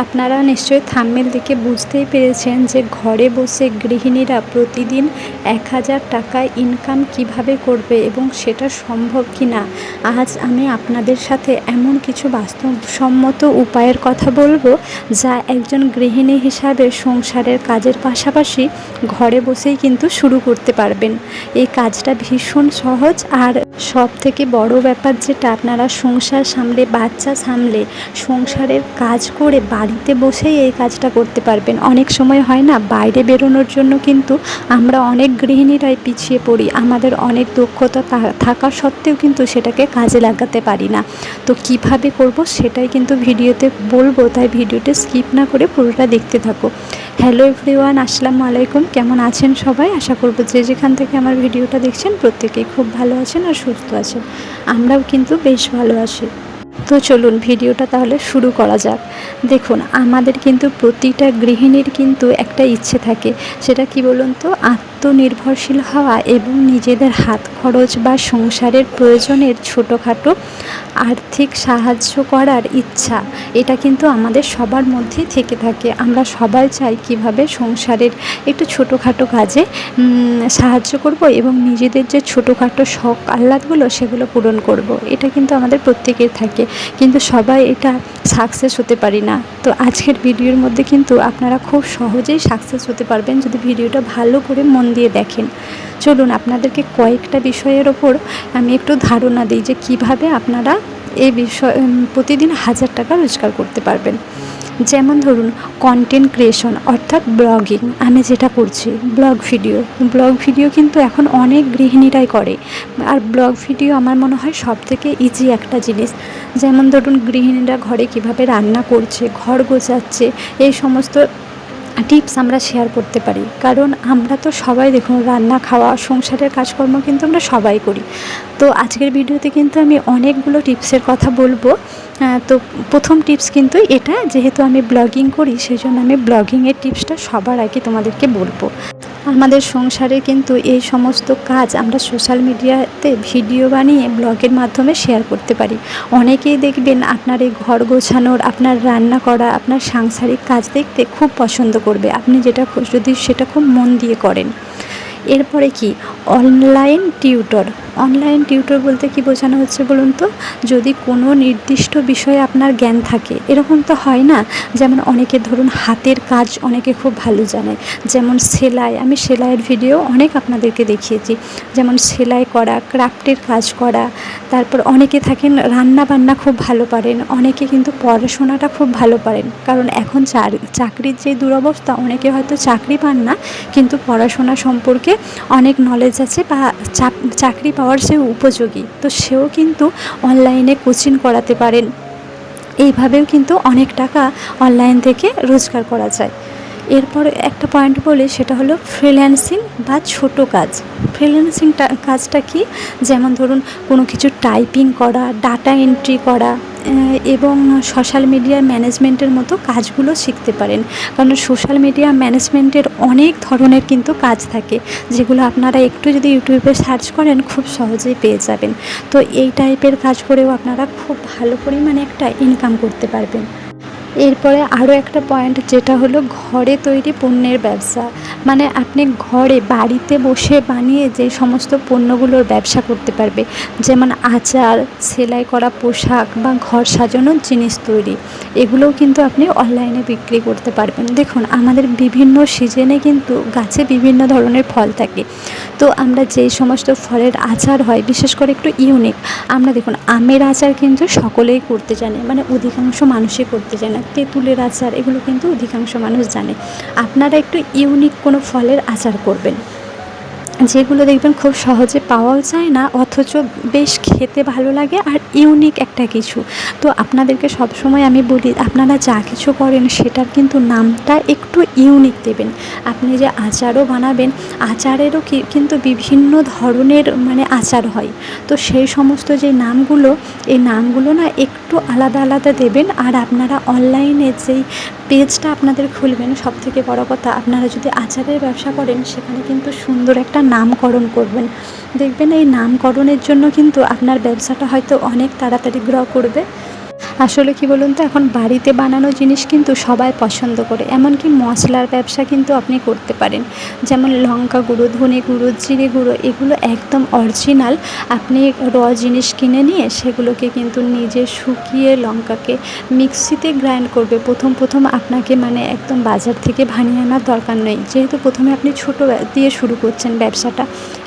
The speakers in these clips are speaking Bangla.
আপনারা নিশ্চয়ই থাম্বনেল দেখে বুঝতেই পেরেছেন যে ঘরে বসে গৃহিণীরা প্রতিদিন 1000 টাকা ইনকাম কিভাবে করবে এবং সেটা সম্ভব কি না। আজ আমি আপনাদের সাথে এমন কিছু বাস্তবসম্মত উপায়ের কথা বলবো যা একজন গৃহিণী হিসাবে সংসারের কাজের পাশাপাশি ঘরে বসেই কিন্তু শুরু করতে পারবেন। এই কাজটা ভীষণ সহজ, আর সব থেকে বড় ব্যাপার যেটা, আপনারা সংসার সামলে, বাচ্চা সামলে, সংসারের কাজ করে বাড়িতে বসেই এই কাজটা করতে পারবেন। অনেক সময় হয় না, বাইরে বেরোনোর জন্য কিন্তু আমরা অনেক গৃহিণীরাই পিছিয়ে পড়ি, আমাদের অনেক দক্ষতা থাকা সত্ত্বেও কিন্তু সেটাকে কাজে লাগাতে পারি না। তো কিভাবে করব সেটাই কিন্তু ভিডিওতে বলবো, তাই ভিডিওটা স্কিপ না করে পুরোটা দেখতে থাকো। হ্যালো এভরিওয়ান, আসসালামু আলাইকুম। কেমন আছেন সবাই? আশা করব যে যেখান থেকে আমার ভিডিওটা দেখছেন প্রত্যেকেই খুব ভালো আছেন আর সুস্থ আছেন। আমরাও কিন্তু বেশ ভালো আছি। তো চলুন ভিডিওটা তাহলে শুরু করা যাক। দেখুন, আমাদের কিন্তু প্রতিটা গৃহিণীর কিন্তু একটা ইচ্ছে থাকে, সেটা কি বলুন তো, আত্মনির্ভরশীল হওয়া এবং নিজেদের হাত খরচ বা সংসারের প্রয়োজনের ছোটোখাটো আর্থিক সাহায্য করার ইচ্ছা। এটা কিন্তু আমাদের সবার মধ্যেই থেকে থাকে। আমরা সবাই চাই কিভাবে সংসারের একটু ছোটোখাটো কাজে সাহায্য করব এবং নিজেদের যে ছোটোখাটো শখ আহ্লাদগুলো সেগুলো পূরণ করব। এটা কিন্তু আমাদের প্রত্যেকের থাকে, কিন্তু সবাই এটা সাকসেস হতে পারি না। তো আজকের ভিডিওর মধ্যে কিন্তু আপনারা খুব সহজেই সাকসেস হতে পারবেন যদি ভিডিওটা ভালো করে মন দিয়ে দেখেন। চলুন আপনাদেরকে কয়েকটা বিষয়ের ওপর আমি একটু ধারণা দিই যে কিভাবে আপনারা এই বিষয় প্রতিদিন 1000 টাকা রোজগার করতে পারবেন। যেমন ধরুন, কন্টেন্ট ক্রিয়েশন অর্থাৎ ব্লগিং। আমি যেটা করছি, ব্লগ ভিডিও কিন্তু এখন অনেক গৃহিণীরাই করে, আর ব্লগ ভিডিও আমার মনে হয় সব থেকে ইজি একটা জিনিস। যেমন ধরুন, গৃহিণীরা ঘরে কিভাবে রান্না করছে, ঘর গোছাচ্ছে, এই সমস্ত টিপস আমরা শেয়ার করতে পারি। কারণ আমরা তো সবাই, দেখুন, রান্না খাওয়া সংসারের কাজকর্ম কিন্তু আমরা সবাই করি। তো আজকের ভিডিওতে কিন্তু আমি অনেকগুলো টিপসের কথা বলবো। তো প্রথম টিপস কিন্তু এটা, যেহেতু আমি ব্লগিং করি সেই জন্য আমি ব্লগিংয়ের টিপসটা সবার আগে তোমাদেরকে বলবো। আমাদের সংসারে কিন্তু এই সমস্ত কাজ আমরা সোশ্যাল মিডিয়াতে ভিডিও বানিয়ে ব্লগের মাধ্যমে শেয়ার করতে পারি। অনেকেই দেখবেন আপনার এই ঘর গোছানোর, আপনার রান্না করা, আপনার সাংসারিক কাজ দেখতে খুব পছন্দ করবে, আপনি যেটা যদি সেটা খুব মন দিয়ে করেন। এরপরে কি, অনলাইন টিউটর বলতে কি বোঝানো হচ্ছে বলুন তো? যদি কোনো নির্দিষ্ট বিষয়ে আপনার জ্ঞান থাকে, এরকম তো হয় না, যেমন অনেকে ধরুন হাতের কাজ অনেকে খুব ভালো জানে, যেমন সেলাই। আমি সেলাইয়ের ভিডিও অনেক আপনাদেরকে দেখিয়েছি, যেমন সেলাই করা, ক্রাফটের কাজ করা। তারপর অনেকে থাকেন রান্না বান্না খুব ভালো পারেন, অনেকে কিন্তু পড়াশোনাটা খুব ভালো পারেন। কারণ এখন চাকরির যে দুরবস্থা, অনেকে হয়তো চাকরি পান না কিন্তু পড়াশোনা সম্পর্কে অনেক নলেজ আছে বা চাকরি পাওয়ার সে উপযোগী, তো সেও কিন্তু অনলাইনে কোচিং করাতে পারেন। এইভাবেও কিন্তু অনেক টাকা অনলাইন থেকে রোজগার করা যায়। এরপর একটা পয়েন্ট বলি, সেটা হলো ফ্রিল্যান্সিং বা ছোটো কাজ। কাজটা কি? যেমন ধরুন, কোনো কিছু টাইপিং করা, ডাটা এন্ট্রি করা এবং সোশ্যাল মিডিয়া ম্যানেজমেন্টের মতো কাজগুলো শিখতে পারেন। কারণ সোশ্যাল মিডিয়া ম্যানেজমেন্টের অনেক ধরনের কিন্তু কাজ থাকে, যেগুলো আপনারা একটু যদি ইউটিউবে সার্চ করেন খুব সহজেই পেয়ে যাবেন। তো এই টাইপের কাজ করেও আপনারা খুব ভালো পরিমাণে একটা ইনকাম করতে পারবেন। এরপরে আরও একটা পয়েন্ট, যেটা হলো ঘরে তৈরি পণ্যের ব্যবসা। মানে আপনি বাড়িতে বসে বানিয়ে যে সমস্ত পণ্যগুলোর ব্যবসা করতে পারবে, যেমন আচার, সেলাই করা পোশাক বা ঘর সাজানোর জিনিস তৈরি, এগুলোও কিন্তু আপনি অনলাইনে বিক্রি করতে পারবেন। দেখুন, আমাদের বিভিন্ন সিজনে কিন্তু গাছে বিভিন্ন ধরনের ফল থাকে, তো আমরা যেই সমস্ত ফলের আচার হয়, বিশেষ করে একটু ইউনিক, আমরা দেখুন আমের আচার কিন্তু সকলেই করতে জানে, মানে অধিকাংশ মানুষই করতে জানে। তেঁতুলের আচার, এগুলো কিন্তু অধিকাংশ মানুষ জানে। আপনারা একটু ইউনিক কোনো ফলের আচার করবেন, যেগুলো দেখবেন খুব সহজে পাওয়াও যায় না, অথচ বেশ খেতে ভালো লাগে আর ইউনিক একটা কিছু। তো আপনাদেরকে সবসময় আমি বলি, আপনারা যা কিছু করেন সেটার কিন্তু নামটা একটু ইউনিক দেবেন। আপনি যে আচারও বানাবেন, আচারেরও কিন্তু বিভিন্ন ধরনের মানে আচার হয়, তো সেই সমস্ত যে নামগুলো, এই নামগুলো না একটু আলাদা আলাদা দেবেন। আর আপনারা অনলাইনে যেই পেজটা আপনাদের খুলবেন, সবথেকে বড় কথা, আপনারা যদি আচারের ব্যবসা করেন সেখানে কিন্তু সুন্দর একটা নামকরণ করবেন। দেখবেন এই নামকরণের জন্য কিন্তু আপনার ব্যবসাটা হয়তো অনেক তাড়াতাড়ি গ্রো করবে। আসলে কি বলুন তো, এখন বাড়িতে বানানো জিনিস কিন্তু সবাই পছন্দ করে। এমনকি মশলার ব্যবসা কিন্তু আপনি করতে পারেন। যেমন লঙ্কা গুঁড়ো, ধনে গুঁড়ো, জিরে গুঁড়ো, এগুলো একদম অরিজিনাল। আপনি জিনিস কিনে নিয়ে সেগুলোকে কিন্তু নিজে শুকিয়ে লঙ্কাকে মিক্সিতে গ্রাইন্ড করবে। প্রথম আপনাকে মানে একদম বাজার থেকে বানিয়ে আনার দরকার নেই। যেহেতু প্রথমে আপনি ছোটো দিয়ে শুরু করছেন ব্যবসাটা,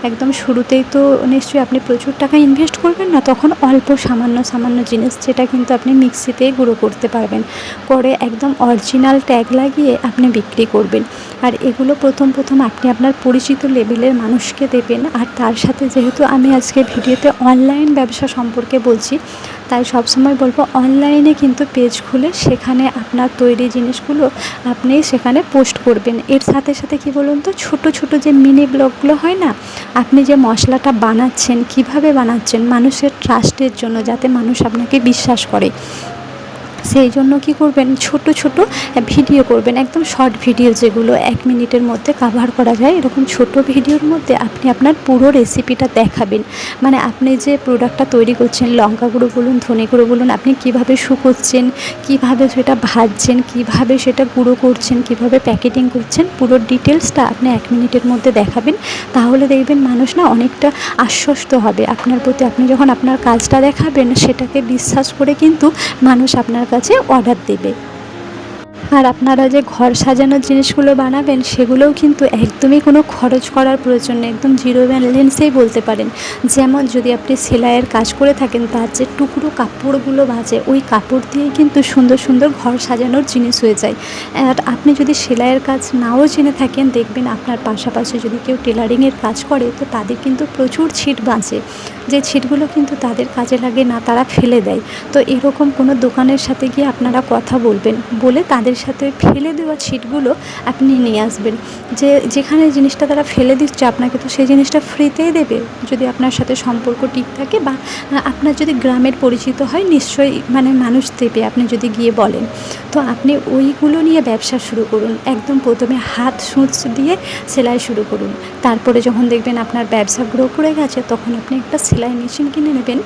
একদম শুরুতেই তো নিশ্চয়ই আপনি প্রচুর টাকা ইনভেস্ট করবেন না। তখন অল্প সামান্য জিনিস, যেটা কিন্তু আপনি মিক্সিতেই গুঁড়ো করতে পারবেন, করে একদম অরিজিনাল ট্যাগ লাগিয়ে আপনি বিক্রি করবেন। আর এগুলো প্রথম আপনি আপনার পরিচিত লেভেলের মানুষকে দেবেন। আর তার সাথে যেহেতু আমি আজকে ভিডিওতে অনলাইন ব্যবসা সম্পর্কে বলছি, তাই সবসময় বলবো অনলাইনে কিন্তু পেজ খুলে সেখানে আপনার তৈরি জিনিসগুলো আপনি সেখানে পোস্ট করবেন। এর সাথে কি বলুন তো, ছোট যে মিনি ব্লগগুলো হয় না, আপনি যে মশলাটা বানাচ্ছেন, কিভাবে বানাচ্ছেন, মানুষের ট্রাস্টের জন্য, যাতে মানুষ আপনাকে বিশ্বাস করে, সেই জন্য কী করবেন, ছোট ভিডিও করবেন। একদম শর্ট ভিডিও, যেগুলো 1 মিনিটের মধ্যে কাভার করা যায়, এরকম ছোট ভিডিওর মধ্যে আপনি আপনার পুরো রেসিপিটা দেখাবেন। মানে আপনি যে প্রোডাক্টটা তৈরি করছেন, লঙ্কা গুঁড়ো বলুন, ধনে গুঁড়ো বলুন, আপনি কীভাবে শুকোচ্ছেন, কীভাবে সেটা ভাজছেন, কীভাবে সেটা গুঁড়ো করছেন, কীভাবে প্যাকেটিং করছেন, পুরো ডিটেলসটা আপনি 1 মিনিটের মধ্যে দেখাবেন। তাহলে দেখবেন মানুষ না অনেকটা আশ্বস্ত হবে আপনার প্রতি। আপনি যখন আপনার কাজটা দেখাবেন, সেটাকে বিশ্বাস করে কিন্তু মানুষ আপনার কাছে অর্ডার দেবে। আর আপনারা যে ঘর সাজানোর জিনিসগুলো বানাবেন, সেগুলোও কিন্তু একদমই কোনো খরচ করার প্রয়োজন নেই, একদম জিরো ব্যালেন্সেই বলতে পারেন। যেমন যদি আপনি সেলাইয়ের কাজ করে থাকেন, তার যে টুকরো কাপড়গুলো বাঁচে, ওই কাপড় দিয়েই কিন্তু সুন্দর ঘর সাজানোর জিনিস হয়ে যায়। আর আপনি যদি সেলাইয়ের কাজ নাও জেনে থাকেন, দেখবেন আপনার পাশাপাশি যদি কেউ টেলারিংয়ের কাজ করে, তো তাদের কিন্তু প্রচুর ছিট বাঁচে, যে ছিটগুলো কিন্তু তাদের কাজে লাগে না, তারা ফেলে দেয়। তো এরকম কোনো দোকানের সাথে গিয়ে আপনারা কথা বলবেন, বলে তাদের সাথে ফেলে দেওয়া ছিটগুলো আপনি নিয়ে আসবেন। যেখানে জিনিসটা তারা ফেলে দিচ্ছে, আপনাকে তো সেই জিনিসটা ফ্রিতেই দেবে, যদি আপনার সাথে সম্পর্ক ঠিক থাকে, বা আপনার যদি গ্রামের পরিচিত হয়, নিশ্চয়ই মানে মানুষ দেবে, আপনি যদি গিয়ে বলেন। তো আপনি ওইগুলো নিয়ে ব্যবসা শুরু করুন। একদম প্রথমে হাত সূচ দিয়ে সেলাই শুরু করুন। তারপরে যখন দেখবেন আপনার ব্যবসা গ্রো করে গেছে, তখন আপনি একটা সেলাই মেশিন কিনে নেবেন,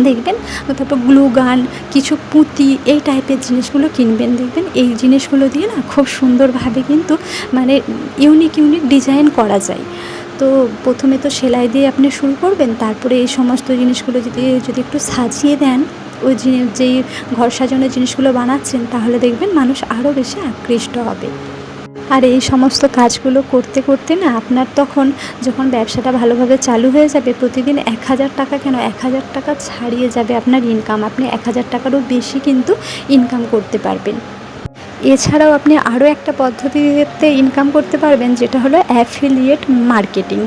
দেখবেন। তারপর গ্লু গান, কিছু পুঁতি, এই টাইপের জিনিসগুলো কিনবেন। দেখবেন এই জিনিসগুলো দিয়ে না খুব সুন্দরভাবে কিন্তু মানে ইউনিক ডিজাইন করা যায়। তো প্রথমে তো সেলাই দিয়ে আপনি শুরু করবেন, তারপরে এই সমস্ত জিনিসগুলো যদি একটু সাজিয়ে দেন, ওই যেই ঘর সাজানোর জিনিসগুলো বানাচ্ছেন, তাহলে দেখবেন মানুষ আরও বেশি আকৃষ্ট হবে। আর এই সমস্ত কাজগুলো করতে না আপনার তখন, যখন ব্যবসাটা ভালোভাবে চালু হয়ে যাবে, প্রতিদিন 1000 টাকা কেন, 1000 টাকা ছাড়িয়ে যাবে আপনার ইনকাম। আপনি 1000 টাকারও বেশি কিন্তু ইনকাম করতে পারবেন। এছাড়াও আপনি আরও একটা পদ্ধতিতে ইনকাম করতে পারবেন, যেটা হলো অ্যাফিলিয়েট মার্কেটিং।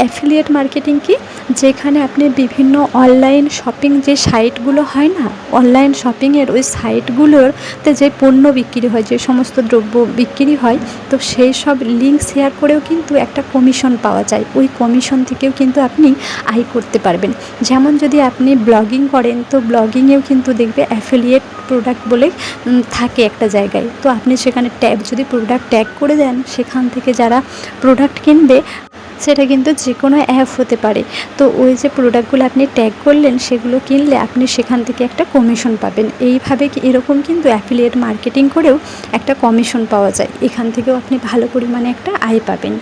অ্যাফিলিয়েট মার্কেটিং কি, যেখানে আপনি বিভিন্ন অনলাইন শপিং যে সাইটগুলো হয় না, অনলাইন শপিংয়ের ওই সাইটগুলোতে যে পণ্য বিক্রি হয়, যে সমস্ত দ্রব্য বিক্রি হয়, তো সেই সব লিঙ্ক শেয়ার করেও কিন্তু একটা কমিশন পাওয়া যায়। ওই কমিশন থেকেও কিন্তু আপনি আয় করতে পারবেন। যেমন যদি আপনি ব্লগিং করেন, তো ব্লগিংয়েও কিন্তু দেখবে অ্যাফিলিয়েট প্রোডাক্ট বলে থাকে একটা জায়গায়। তো আপনি সেখানে যদি প্রোডাক্ট ট্যাগ করে দেন, সেখান থেকে যারা প্রোডাক্ট কিনবে, সেটা কিন্তু যে কোনো অ্যাপ হতে পারে। তো ওই যে প্রোডাক্টগুলো আপনি ট্যাগ করলেন, সেগুলো কিনলে আপনি সেখান থেকে একটা কমিশন পাবেন। এইভাবে এরকম কিন্তু অ্যাফিলিয়েট মার্কেটিং করেও একটা কমিশন পাওয়া যায়। এখান থেকেও আপনি ভালো পরিমাণে একটা আয় পাবেন।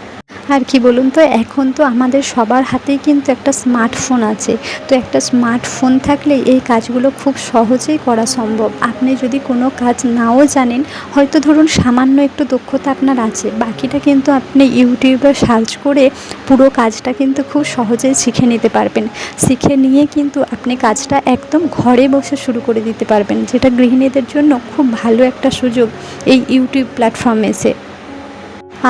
আর কি বলুন তো, এখন তো আমাদের সবার হাতেই কিন্তু একটা স্মার্টফোন আছে। তো একটা স্মার্টফোন থাকলে এই কাজগুলো খুব সহজেই করা সম্ভব। আপনি যদি কোনো কাজ নাও জানেন, হয়তো ধরুন সামান্য একটু দক্ষতা আপনার আছে, বাকিটা কিন্তু আপনি ইউটিউবে সার্চ করে পুরো কাজটা কিন্তু খুব সহজেই শিখে নিতে পারবেন। শিখে নিয়ে কিন্তু আপনি কাজটা একদম ঘরে বসে শুরু করে দিতে পারবেন, যেটা গৃহিণীদের জন্য খুব ভালো একটা সুযোগ এই ইউটিউব প্ল্যাটফর্মে এসে।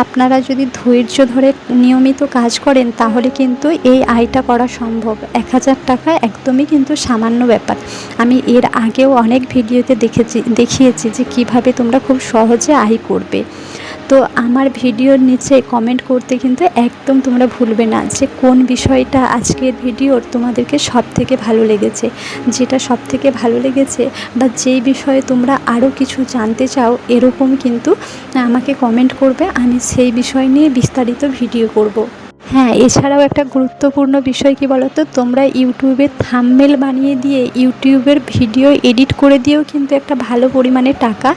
আপনারা যদি ধৈর্য ধরে নিয়মিত কাজ করেন, তাহলে কিন্তু এই আয়টা করা সম্ভব। 1000 টাকা একদমই কিন্তু সামান্য ব্যাপার। আমি এর আগেও অনেক ভিডিওতে দেখিয়েছি যে কিভাবে তোমরা খুব সহজে আয় করবে। তো আমার ভিডিওর নিচে কমেন্ট করতে কিন্তু একদম তোমরা ভুলবে না, যে কোন বিষয়টা আজকের ভিডিওর তোমাদেরকে সবথেকে ভালো লেগেছে। যেটা সবথেকে ভালো লেগেছে, বা যেই বিষয়ে তোমরা আরও কিছু জানতে চাও, এরকম কিন্তু আমাকে কমেন্ট করবে। আমি সেই বিষয় নিয়ে বিস্তারিত ভিডিও করব। হ্যাঁ, এছাড়াও একটা গুরুত্বপূর্ণ বিষয় কী বলো তো, তোমরা ইউটিউবে থাম্বনেল বানিয়ে দিয়ে ইউটিউবের ভিডিও এডিট করে দিয়েও কিন্তু একটা ভালো পরিমাণে টাকা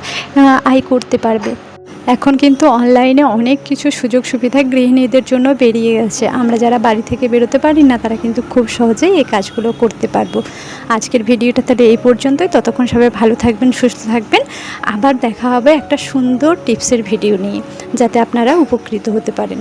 আয় করতে পারবে। এখন কিন্তু অনলাইনে অনেক কিছু সুযোগ সুবিধা গৃহিণীদের জন্য বেরিয়ে গেছে। আমরা যারা বাড়ি থেকে বেরোতে পারি না তারা কিন্তু খুব সহজেই এই কাজগুলো করতে পারবো। আজকের ভিডিওটা তাহলে এই পর্যন্তই। ততক্ষণ সবাই ভালো থাকবেন, সুস্থ থাকবেন। আবার দেখা হবে একটা সুন্দর টিপসের ভিডিও নিয়ে, যাতে আপনারা উপকৃত হতে পারেন।